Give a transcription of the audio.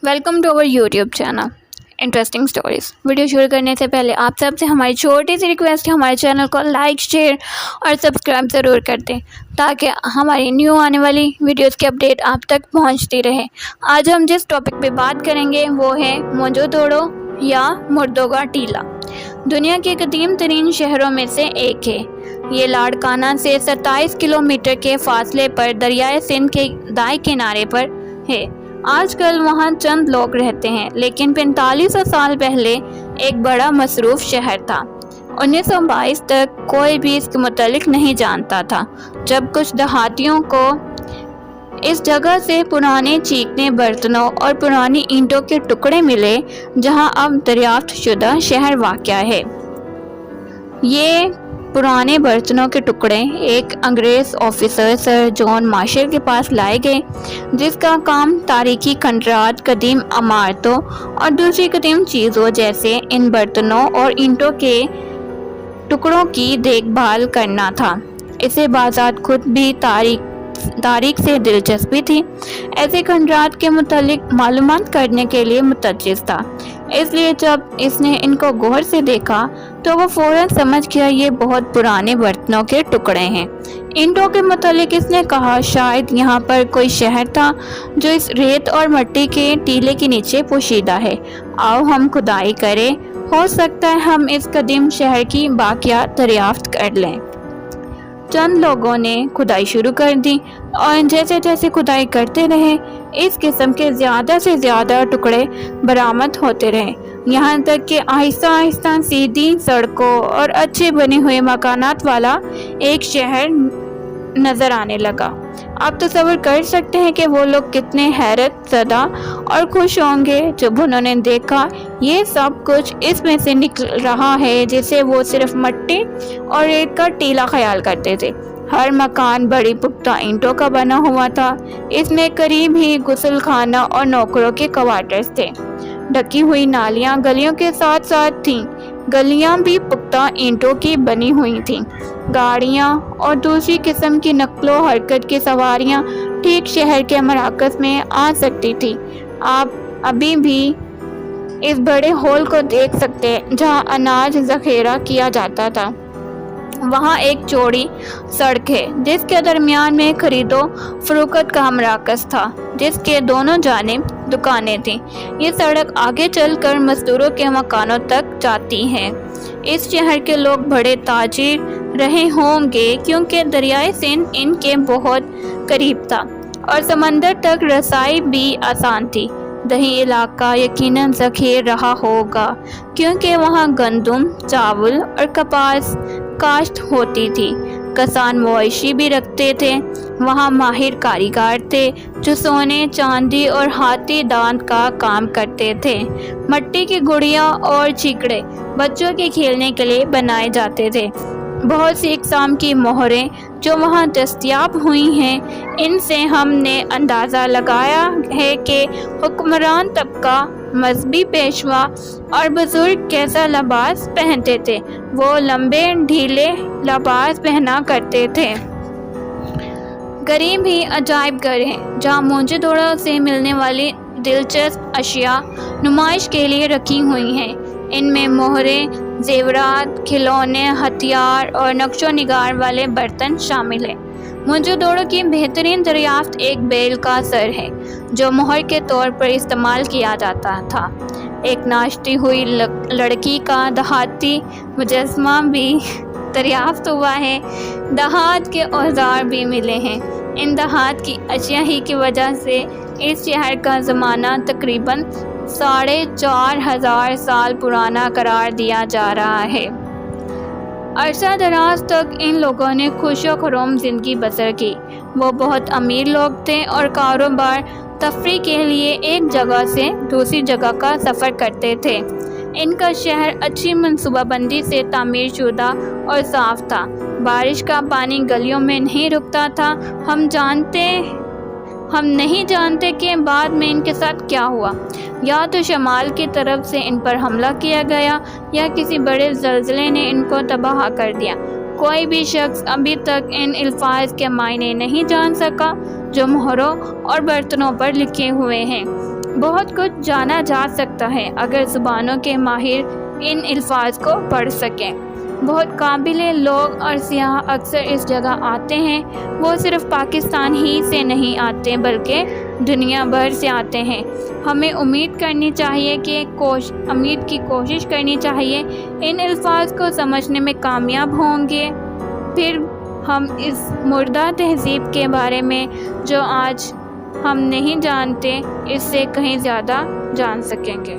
Welcome to our YouTube channel interesting stories. Video शुरू करने से पहले आप सबसे हमारी छोटी सी रिक्वेस्ट है, हमारे चैनल को लाइक, शेयर और सब्सक्राइब ज़रूर कर दें ताकि हमारी न्यू आने वाली वीडियोस की अपडेट आप तक पहुंचती रहे। आज हम जिस टॉपिक पे बात करेंगे वो है मोहनजोदड़ो या मुर्दोगा टीला। दुनिया के कदीम तरीन शहरों में से एक है। ये लाड़काना से 27 किलोमीटर के फासले पर दरियाए सिंध के दाएं किनारे पर है। आजकल वहाँ चंद लोग रहते हैं, लेकिन 4500 साल पहले एक बड़ा मसरूफ़ शहर था। 1922 तक कोई भी इसके मुतालिक नहीं जानता था, जब कुछ देहातियों को इस जगह से पुराने चीकने बर्तनों और पुरानी ईंटों के टुकड़े मिले, जहां अब दरियाफ्त शुदा शहर वाक़या है। ये पुराने बर्तनों के टुकड़े एक अंग्रेज़ ऑफिसर सर जॉन मार्शल के पास लाए गए, जिसका काम तारीखी खंडरात, कदीम इमारतों और दूसरी कदीम चीज़ों जैसे इन बर्तनों और ईंटों के टुकड़ों की देखभाल करना था। इसे बाज़ात खुद भी तारीख से दिलचस्पी थी। ऐसे खंडरात के मुतालिक मालूमात करने के लिए मुतज्जिज़ था, इसलिए जब इसने इनको गौर से देखा तो वो फ़ौरन समझ गया ये बहुत पुराने बर्तनों के टुकड़े हैं। ईंटों के मुतालिक इसने कहा, शायद यहाँ पर कोई शहर था जो इस रेत और मिट्टी के टीले के नीचे पोशीदा है। आओ हम खुदाई करें, हो सकता है हम इस कदीम शहर की बाकियात दरियाफ्त कर लें। चंद लोगों ने खुदाई शुरू कर दी और जैसे जैसे खुदाई करते रहे, इस किस्म के ज़्यादा से ज़्यादा टुकड़े बरामद होते रहे, यहाँ तक कि आहिस्ता आहिस्ता सीधी सड़कों और अच्छे बने हुए मकानात वाला एक शहर नज़र आने लगा। आप तसव्वुर कर सकते हैं कि वो लोग कितने हैरत ज़दा और खुश होंगे जब उन्होंने देखा ये सब कुछ इसमें से निकल रहा है जिसे वो सिर्फ मिट्टी और रेत का टीला ख्याल करते थे। हर मकान बड़ी पुख्ता ईंटों का बना हुआ था। इसमें करीब ही गुस्ल खाना और नौकरों के क्वार्टर्स थे। ढकी हुई नालियाँ गलियों के साथ साथ थीं। गलियाँ भी पुख्ता ईंटों की बनी हुई थीं। गाड़ियाँ और दूसरी किस्म की नक्लो हरकत की सवारियाँ ठीक शहर के मराकज़ में आ सकती थी। आप अभी भी इस बड़े हॉल को देख सकते हैं जहाँ अनाज ज़ख़ीरा किया जाता था। वहाँ एक चौड़ी सड़क है जिसके दरमियान में खरीदो फरोख्त का मराकज़ था, जिसके दोनों जानिब दुकानें थीं। ये सड़क आगे चलकर मज़दूरों के मकानों तक जाती है। इस शहर के लोग बड़े ताजिर रहे होंगे क्योंकि दरियाए सिंध इनके बहुत करीब था और समंदर तक रसाई भी आसान थी। दही इलाका यकीनन ज़ख़ीर रहा होगा क्योंकि वहाँ गंदम, चावल और कपास काश्त होती थी। कसान मवेशी भी रखते थे। वहाँ माहिर कारीगर थे जो सोने, चांदी और हाथी दांत का काम करते थे। मिट्टी की गुड़ियाँ और चिकड़े बच्चों के खेलने के लिए बनाए जाते थे। बहुत सी इक़साम की मोहरें जो वहाँ दस्तयाब हुई हैं, इनसे हमने अंदाज़ा लगाया है कि हुक्मरान तबका, मजहबी पेशवा और बुज़ुर्ग कैसा लिबास पहनते थे। वो लंबे ढीले लिबास पहना करते थे। करीब ही अजायब घर हैं जहाँ मोहनजोदड़ो से मिलने वाली दिलचस्प अशिया नुमाइश के लिए रखी हुई हैं। इनमें मोहरें, जेवरात, खिलौने, हथियार और नक्शो निगार वाले बर्तन शामिल हैं। मोहनजोदड़ो की बेहतरीन दरियाफ्त एक बैल का सर है जो मोहर के तौर पर इस्तेमाल किया जाता था। एक नाश्ती हुई लड़की का देहाती मुजस्समा भी दरियाफ्त हुआ है। देहात के औजार भी मिले हैं। इन देहात की अशिया ही की वजह से इस शहर का ज़माना तकरीबन 4500 साल पुराना करार दिया जा रहा है। अरसा दराज तक इन लोगों ने खुशो खरोम ज़िंदगी बसर की। वो बहुत अमीर लोग थे और कारोबार तफरी के लिए एक जगह से दूसरी जगह का सफ़र करते थे। इनका शहर अच्छी मनसूबाबंदी से तामीर शुदा और साफ़ था। बारिश का पानी गलियों में नहीं रुकता था। हम नहीं जानते कि बाद में इनके साथ क्या हुआ। या तो शमाल की तरफ से इन पर हमला किया गया या किसी बड़े ज़लज़ले ने इनको तबाह कर दिया। कोई भी शख्स अभी तक इन अल्फाज के मायने नहीं जान सका जो मोहरों और बर्तनों पर लिखे हुए हैं। بہت کچھ جانا جا سکتا ہے اگر زبانوں کے ماہر ان الفاظ کو پڑھ سکیں۔ بہت قابل لوگ اور سیاح اکثر اس جگہ آتے ہیں۔ وہ صرف پاکستان ہی سے نہیں آتے بلکہ دنیا بھر سے آتے ہیں۔ ہمیں امید کی کوشش کرنی چاہیے، ان الفاظ کو سمجھنے میں کامیاب ہوں گے، پھر ہم اس مردہ تہذیب کے بارے میں جو آج ہم نہیں جانتے اس سے کہیں زیادہ جان سکیں گے۔